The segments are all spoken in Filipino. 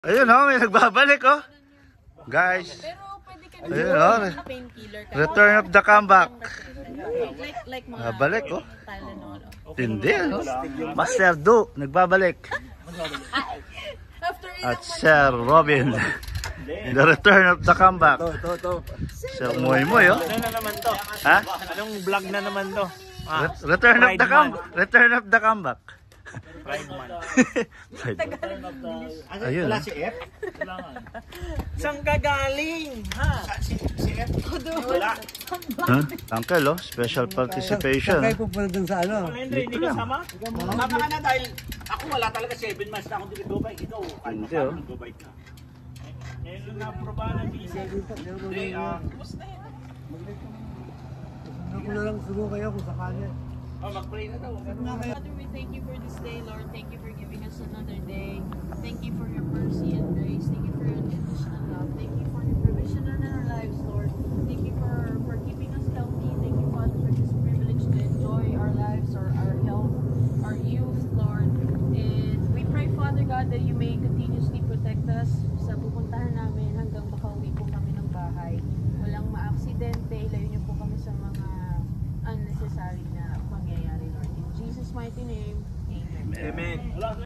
Ayun oh, may nagbabalik oh. Guys. Pero pwede ka Ayun oh. painkiller ka. Return of the comeback. Like mga Nagbalik oh. Tylenol. Tindi oh. Master Du, nagbabalik. After At Sir Robin. The return of the comeback. Sir Moy Moy oh. Ano na naman to? Ha? Anong vlog na naman to? Return of the comeback. Return of the comeback. Pride month. Ayun oh. Si F? Saan ka galing? Ha? Si F? Wala. Huh? Uncle oh, special participation. Kaya pupunta dun sa ano? Henry, hindi ka sama? Sama ka na dahil ako wala talaga 7 months na akong Dubai. Ikaw, ano Hindi, pa oh. ng Dubai ka? Ngayon lang na-aproba ng visa. Hindi, kumusta yan? Ano ko na lang subo kayo kung sakali. Mag-pray na daw. Father, we thank you for this day, Lord. Thank you for giving us another day. Thank you for your mercy and grace. Thank you for your unconditional love. Thank you for your provision in our lives, Lord. Thank you for keeping us healthy. Thank you, Father, for this privilege to enjoy our lives, our health, our youth, Lord. And we pray, Father God, that you may continuously protect us sa pupuntahan namin hanggang makauwi po kami ng bahay. Walang ma-aksidente. Ilayo niyo po kami sa mga unnecessary na mangyayari, Lord. In Jesus' mighty name, amen. Amen.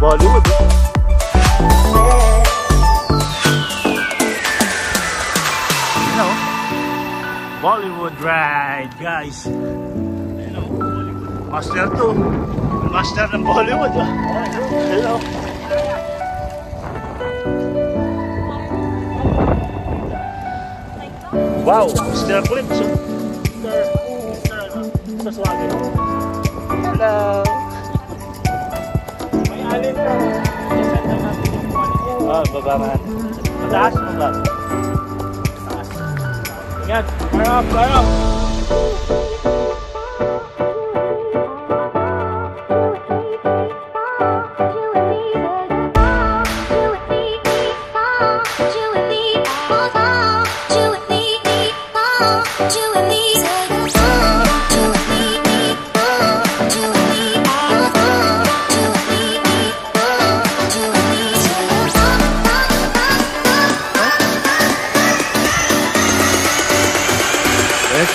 Bollywood. You know, Bollywood ride, guys. You know, Master 2. Master ng Bollywood. You know. Wow, Mr. Clips. Sa swagin. Hello. May alin ka. Isend na natin yung quality. Baba man. Mataas mo ba? Ingat. Fire up, fire up.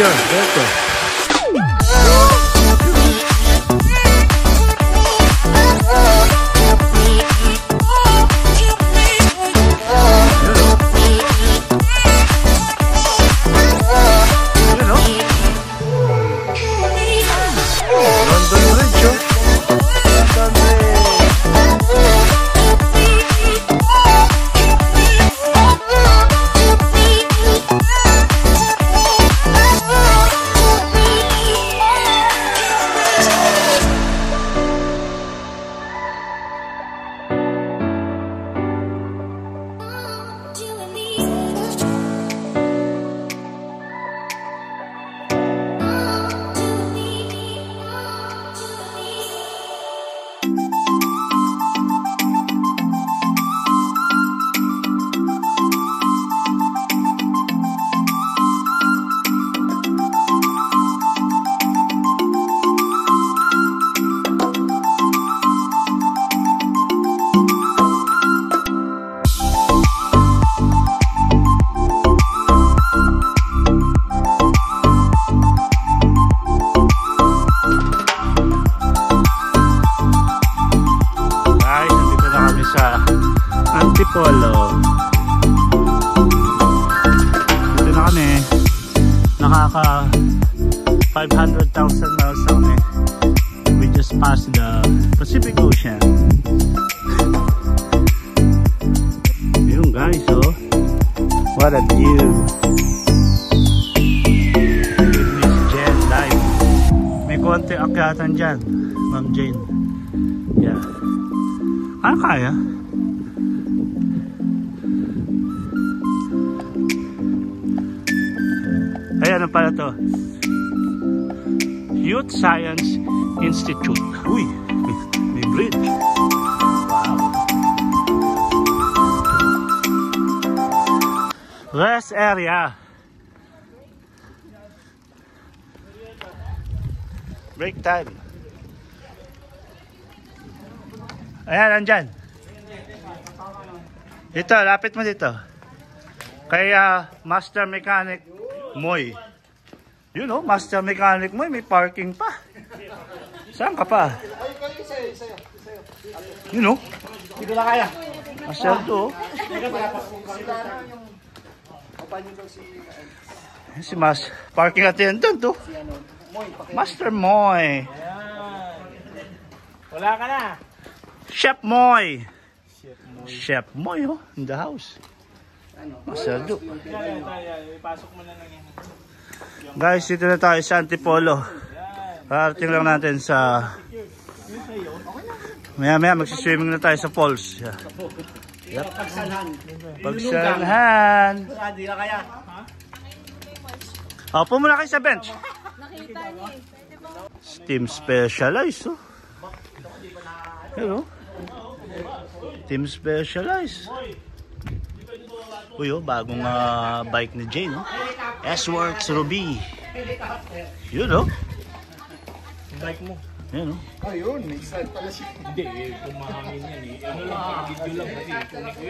Beto. Antipolo. Dito na kami. Nakaka 500,000 miles na kami. We just passed the Pacific Ocean. Yun guys, oh. What a view. With Miss Jen live. May konti akyatan dyan, Ma'am Jane. Yeah. Ano kaya? Ay, ano pala to? Youth Science Institute. Uy, may bridge. Wow. Rest area. Break time. Ayan, nandyan. Dito, lapit mo dito. Kay Master Mechanic Moy. You know, Master Mechanic Moy, may parking pa. Saan ka pa? You know? Hindi na kaya. Master 2. Si Mas, parking attendant to. Master Moy. Wala ka na. Chef Moy. Chef Moy, oh, in the house. Master 2. Ipasok mo na lang yan. Guys, dito na tayo sa Antipolo. Parating lang natin sa... Maya-maya magsiswimming na tayo sa falls. Yeah. Yep. Pagsanhan. Hindi na kaya. Opo muna kayo sa bench. Nakita niyo eh. Team Specialized, oh. Hello. Team Specialized. Uy, oh, bagong bike ni Jane, oh. S-Works Ruby. Yun, oh. Bike mo. Yun, oh. Ayun, may slide pala siya. Hindi, kung mahangin yan eh. Ano lang, video lang kasi.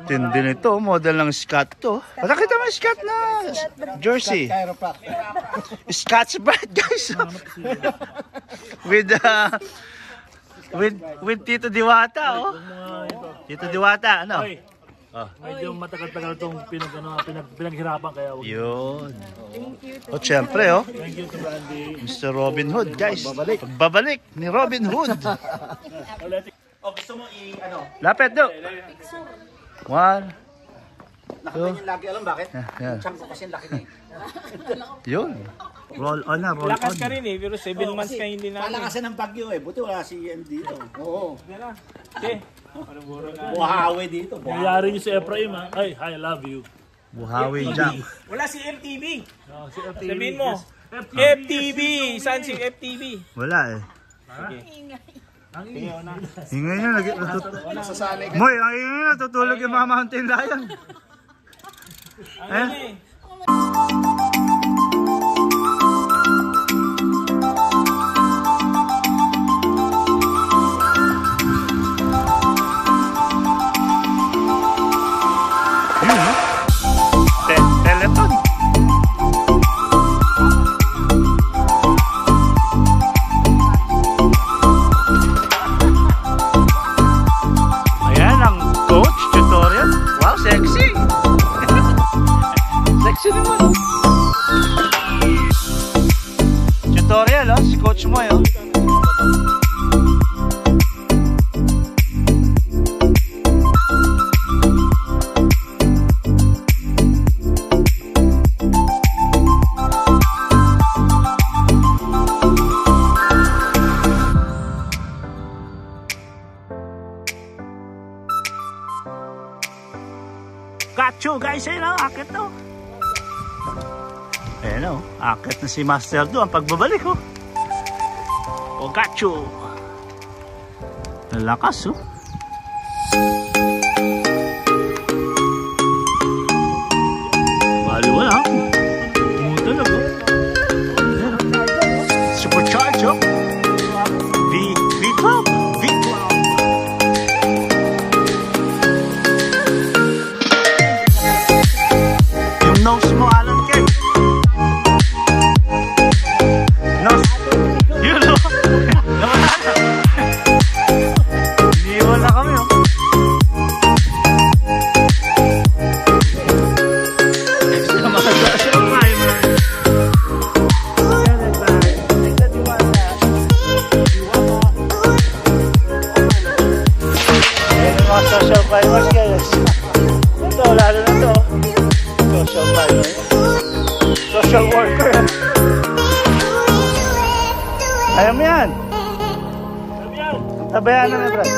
Tindi nito, model ng Scott to. Patakita mo yung Scott na jersey. Scott's Bride, guys. With With Tito Diwata, oh. Tito Diwata, ano? Oy, Oh. medyo matagal-tagal itong pinaghirapan kaya huwag. Yun. Thank you. O, syempre, oh. Thank you to Randy. Mr. Robin Hood, guys. Pagbabalik ni Robin Hood. O, gusto mo ano? Lapit, do. 1. Nakaganyan lagi. Alam bakit? Yan. Siyang ko kasi laki na eh. Yun. Roll on na, roll Lakas on. ka rin eh, pero 7 months ka hindi na. Palakasan ng bagyo eh. Buti wala si Ian dito. Oo. Okay. Buhawi dito. Nangyayari niyo si Ephraim ha. Ay, I love you. Buhawi Jack. Wala si MTV. Oh, si FTV. Sabihin mo. FTV. Saan si FTV? Wala eh. Ang ingay na. Ingay nyo, Moy, ang ingay nyo, natutulog yung mga mountain lion. Ang ingay. Teleton. Ayan ang coach tutorial. Wow, sexy. Sexy naman. Tutorial, oh, si coach mo yun. Gacho guys, ayun o, akit o. Ayun o, akit na si Master Do ang pagbabalik o. O gacho. Nalakas o. Bali wala o. Tumutunog o. Supercharge o. V12. V12. Nose mo, Alan Kay. Nose. Yun o. Nawala na. Iniiwan na kami o. Sa mga social primer. Ayan yung mga social primers guys. Ito, lalo na ito. Social primer. Social worker. Ayaw mo yan. Tabayan na na, Brad.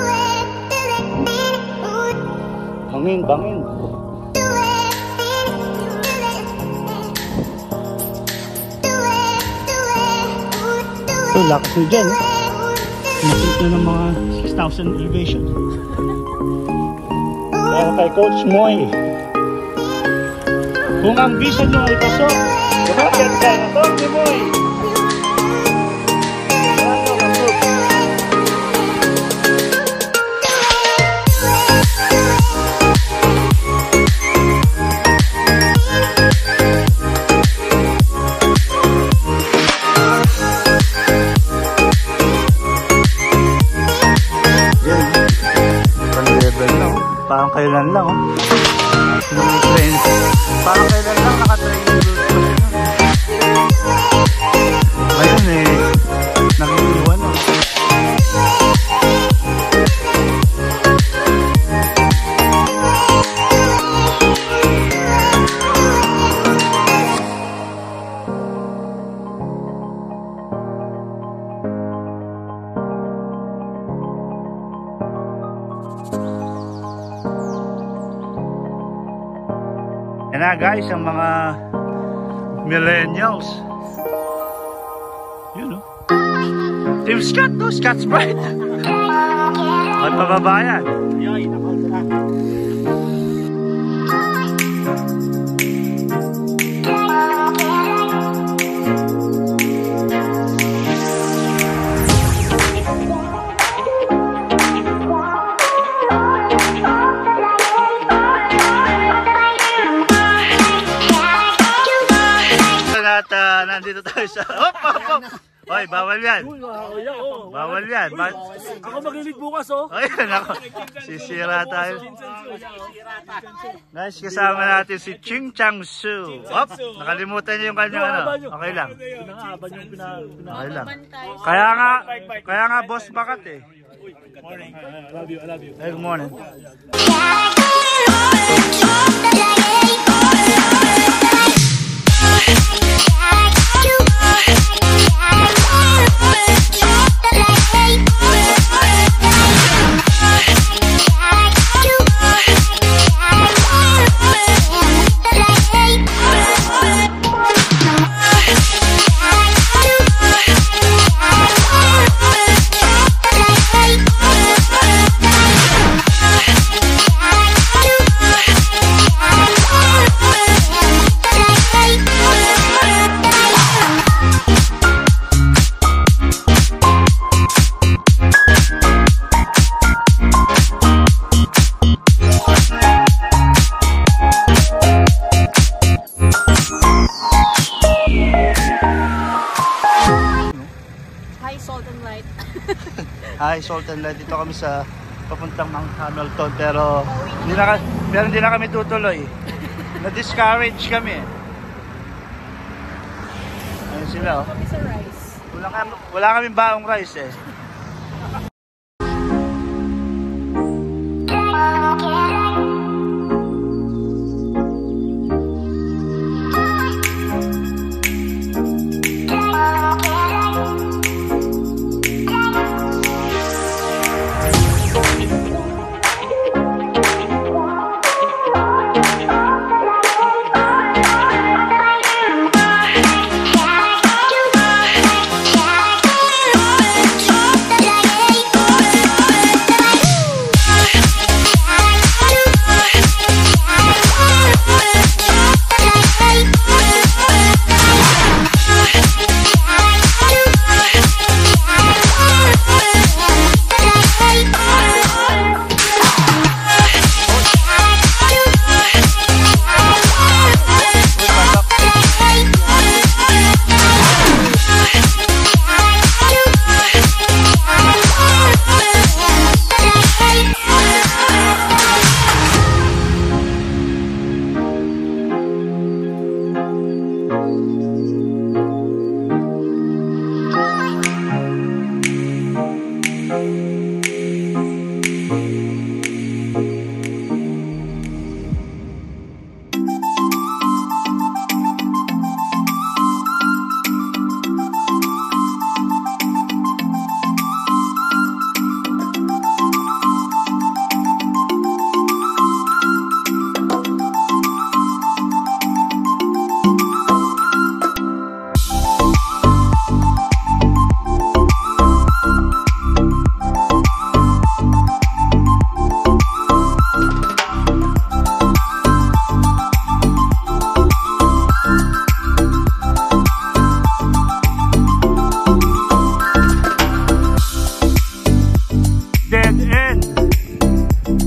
Bangin, bangin. Ito, lakas nyo dyan. Nakita ng mga 6,000 elevation. Kaya kay Coach Moy. Kung ang vision nyo ay pasok, kapag ka na to, si Moy. Parang kailan lang oh. Parang kailan lang naka-train ngayon eh nakikiwan oh. Yan na guys, ang mga millennials. Yun o. Team Scott, no? Scott's Bright. At pababayan. Yoy, nakaw na. At nandito tayo sa Hoy, bawal yan. Bawal yan. Ako maglilig bukas, oh. Ayun ako. Sisira tayo. Guys, kasama natin si Ching Chang Su. Op, nakalimutan niyo yung kanyang ano. Okay lang. Okay lang. Kaya nga boss bakat eh. Morning. I love you. Hey, good morning. Hi, Salt and Light. Dito kami sa papuntang Mount Hamilton pero hindi na kami tutuloy. Na-discourage kami. Ayun sila, oh. Kami sa rice. Wala kaming baong rice eh.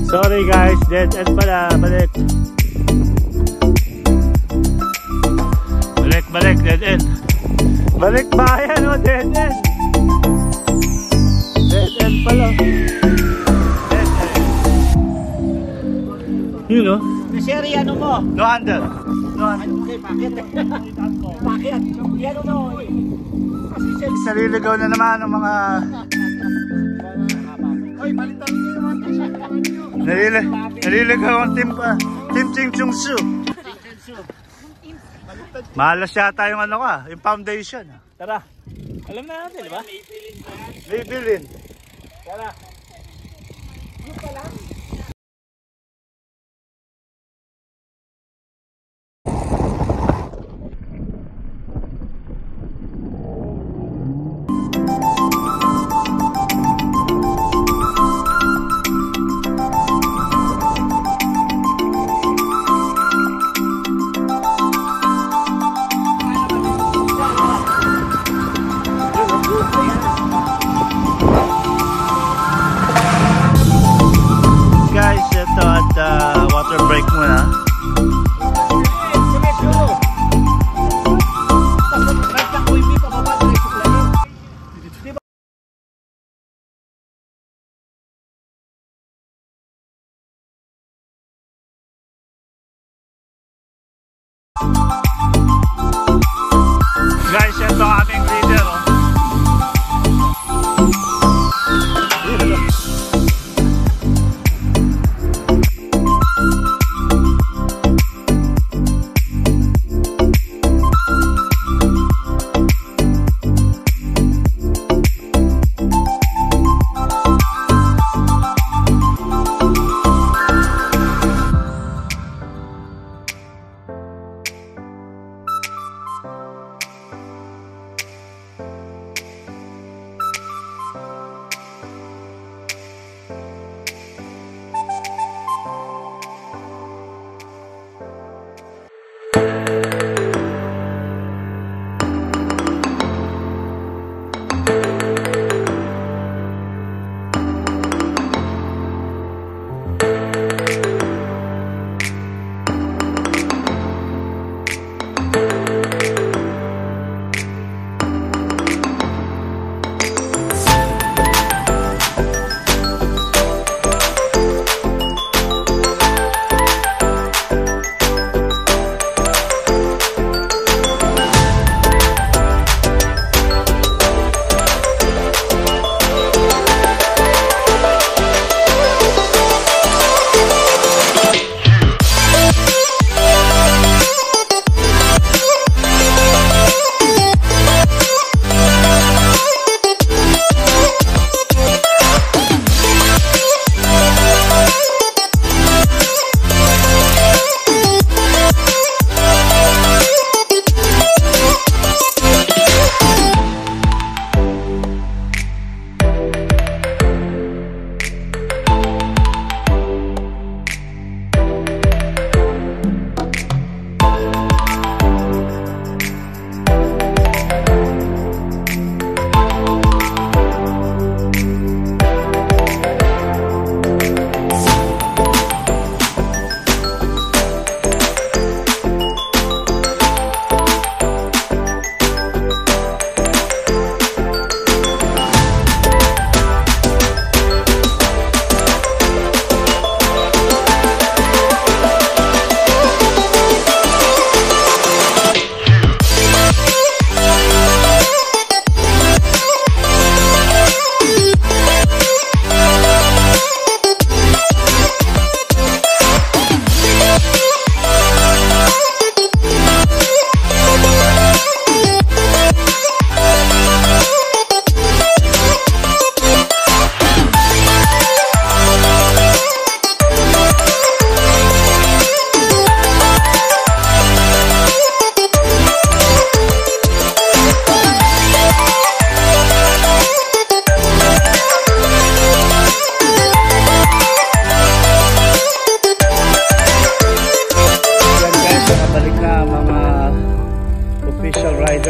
Sorry guys, dead end pala, balik. Balik, dead end. Balik bayan o, dead end. Dead end pala. Dead end. Yun o. Sherry, ano mo? No handle. No handle. Okay, bakit? Bakit? Yan ano? Sariligaw na naman ng mga... Oy, balitan niyo naman. Naliligaw ang Team Ching Chang Su. Malas yata yung ano ka, yung foundation. Tara. Alam na natin, di ba? Maybelline. Tara. Yung pala.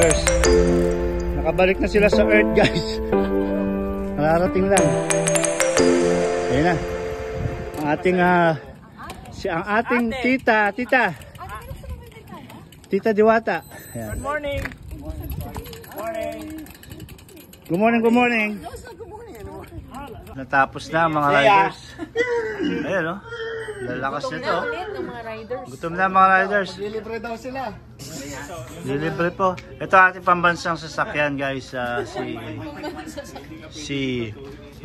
riders. Nakabalik na sila sa Earth, guys. Nararating lang. Ayun na. Ang ating ang ating tita Diwata. Ayan. Good morning. Good morning. Natapos na mga riders. Ayan o. Lalakas nito. Gutom na mga riders. Lilibre daw sila. Lilibre po. Ito ating pambansang sasakyan, guys. Si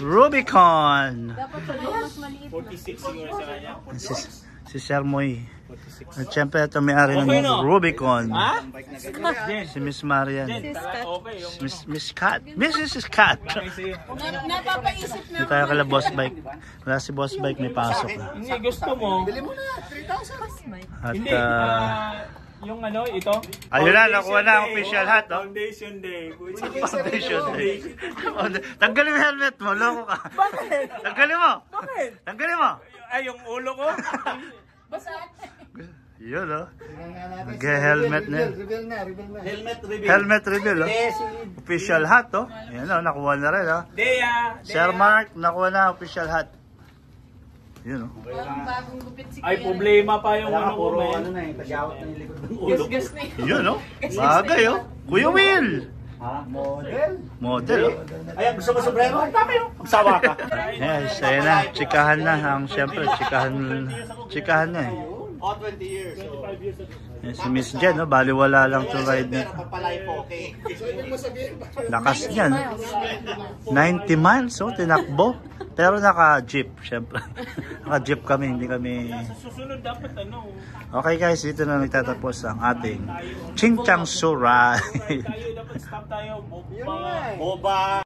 Rubicon. 46 siguro sa kanya. Si Sir Moy. At syempre ito may-ari ng Rubicon. Ha? Si Miss Marian. Okay. Yung Miss Cat. Mrs. Cat. Napapaisip na. Hindi tayo kala Boss Bike. Wala si Boss Bike, may pasok na. hindi gusto mo. Bili mo na, 3,000. At Hindi. Yung ano, ito. ayun na, nakuha na ang official hat. Oh. Foundation Day. Foundation Day. Tanggalin mo yung helmet mo, loko ka. Bakit? Tanggalin mo. Bakit? Tanggalin mo. Ay, yung ulo ko. Yun oh. Nag-helmet na. Reveal na. Helmet reveal. Helmet reveal oh. Eh, si Official hat oh. Yan oh, nakuha na rin oh. Dea. Sir Mark, nakuha na official hat. Yun oh. Parang bagong gupit si Ay, Kuya. problema pa yung wala ano ka, ko, puro man. ano na eh, tagyawat na yung likod ng ulo. Gas na yun. Yun oh. Bagay oh. Kuya Will. Ha? Model? Model oh. Ayan, gusto mo sobrero? Dami yung magsawa ka. Yes, ayun na. Chikahan na. Ang siyempre, chikahan na eh. Oh, 20 years. Yan, si Miss Jen, no? Baliwala lang to ride na. Papalay po, okay. Lakas niyan. 90 miles, oh, tinakbo. Pero naka-jeep, syempre. Naka-jeep kami, hindi kami... Sa susunod dapat ano. Okay guys, dito na nagtatapos ang ating Ching Chang Surai. Tayo dapat stop tayo. Boba.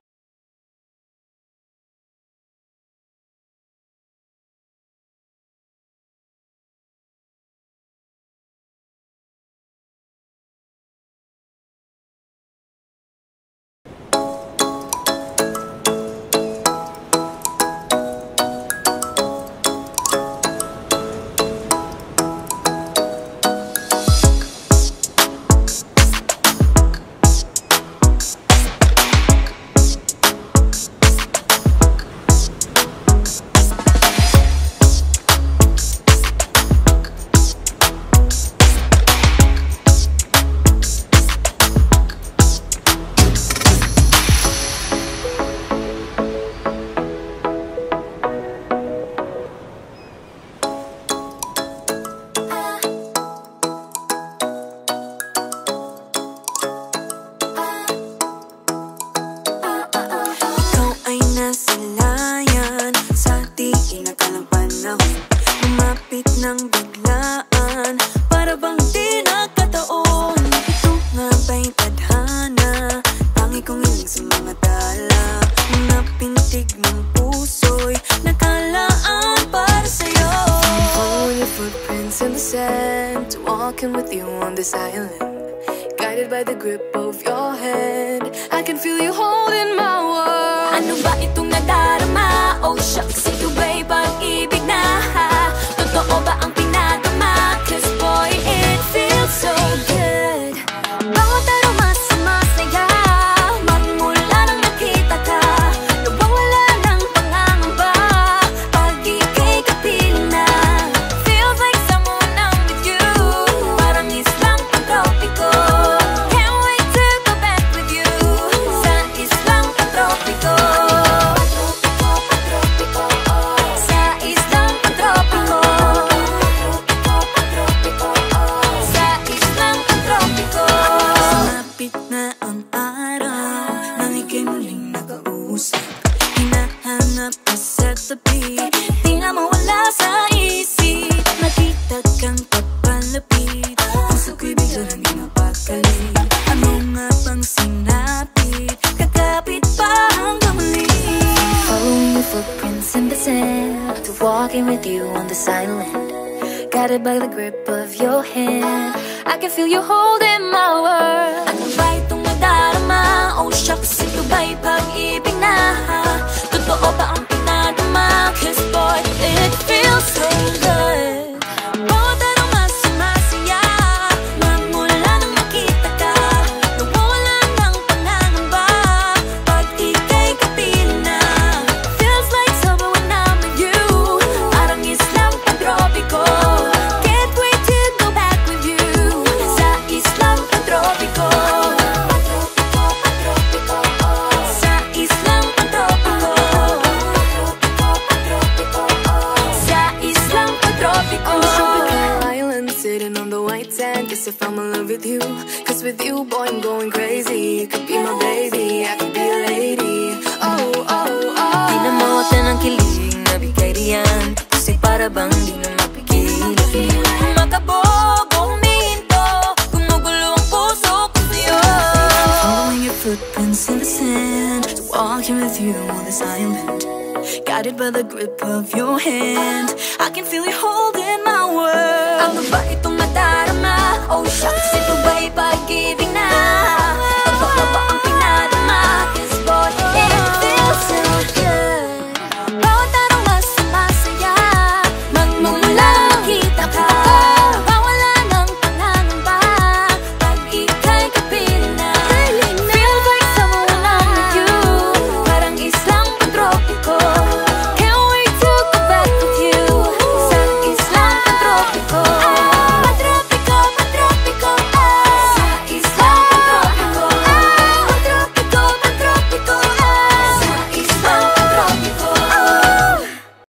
Walking with you on this island, guided by the grip of your hand. I can feel you holding my world. Ano ba itong nadarama? Oh shucks, ito ba'y pag-ibig na? Totoo ba ang pinadama? Cause boy, it feels so good. Bawat aroma sumasaya, magmula nang nakita ka. Nawawala ng pangangamba pag ika'y kapiling na. Feels like someone I'm with you. Parang islang pantropiko. Can't wait to go back with you. Sa islang pantropiko. Sa islang pantropiko. Sa islang pantropiko. Sumapit na ang araw nang ika'y muling nakausap. Hinahanap ka sa tabi, di na mawala sa isip. Nakita kang papalapit, puso ko'y bigla nang di mapakali. Ano nga bang sinapit, kakapit pa hanggang muli. Following your footprints in the sand, to walking with you on this island, guided by the grip of your hand. I can feel you holding my world. Ano ba itong nadarama? Oh shucks, ito ba'y pag-ibig na? Totoo ba ang pinadama? Cause boy, it feels so good. Bawat aroma sumasaya, magmula nang makita ka. Nawawala You could be my baby, I could be a lady. Oh, oh, oh. Di na mawatan ang kilig na bigay riyan, kasi para bang di na mapigil. Makabog o huminto, gumugulo ang puso ko sa'yo. Following your footprints in the sand, walking with you on this island, guided by the grip of your hand. I can feel you holding my world. Ano ba itong nadarama? Oh shucks, ito ba'y pag-ibig na?